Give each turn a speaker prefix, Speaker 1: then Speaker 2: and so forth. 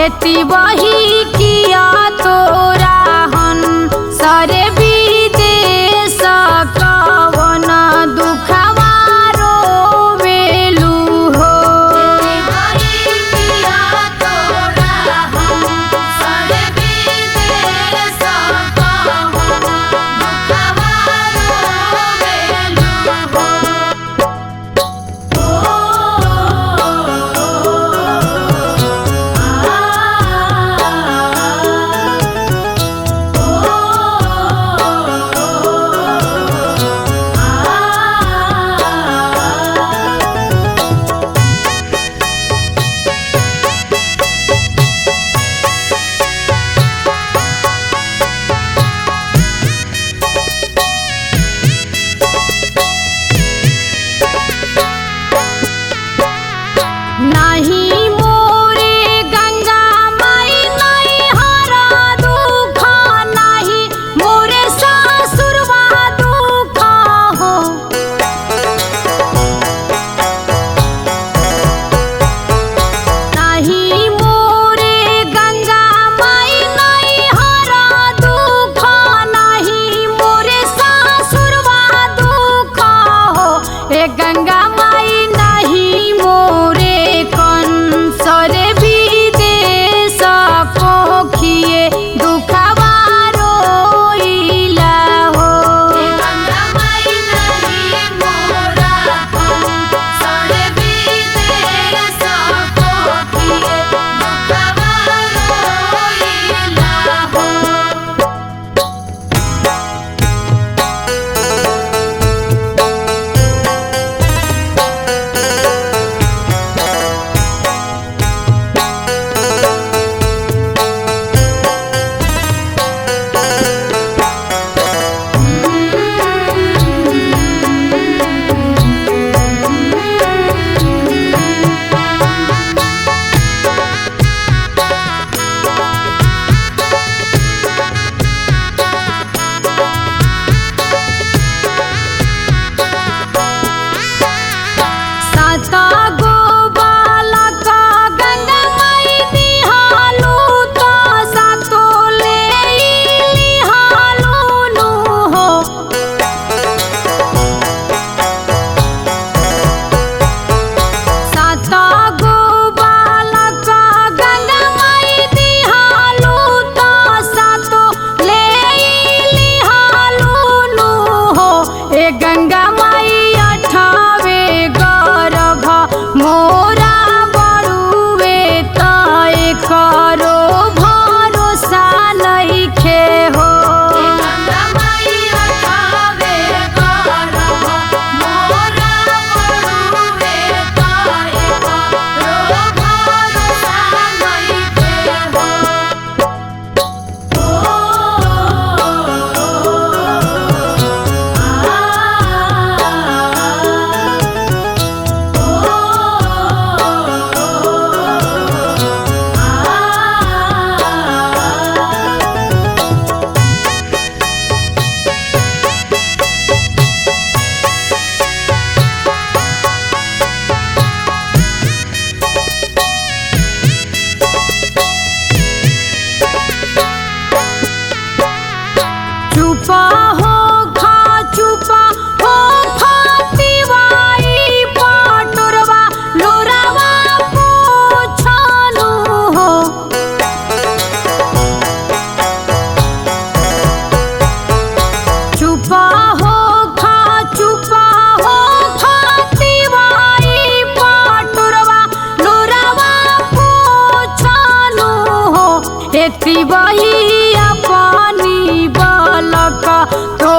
Speaker 1: एती बही किया तोरा हन सरे विदेश कवन दुखवा रोवेलू हो। एती बही किया तोरा हन सरे विदेश कवन दुखवा रोवेलू हो। नहीं मोरे गंगा माई नहीं हरा दुख नहीं मोरे ससुरवा दुख हो। नहीं मोरे गंगा माई नहीं हरा दुख नहीं मोरे ससुरवा दुख हो। ए गंगा माई नहीं मोरे सरे विदेश कोखिए दुखवा रोइला हो। गंगा माई नहीं मोरा सरे विदेश कोखिए दुखवा रोइला हो। साता गो बालक गंगा माई दिहालू तो सातो लिहालू नु हो। साता गो बालक गंगा माई दिहालू तो सातो लिहालू नु हो। ए गंगा माई अठावे गर्भ मोरा बड़ुए तय करो भरोसा नइखे हो। गंगा माई अठावे गर्भ मोरा बड़ुए तय करो भरोसा नइखे हो। चुपा हो खा चुपा हो खातिवाई पाटुरवा लोरावा पूछनु हो। चुपा हो खा चुपा हो खातिवाई पाटुरवा लोरावा पूछनु हो। एती बही अपनी बालक तो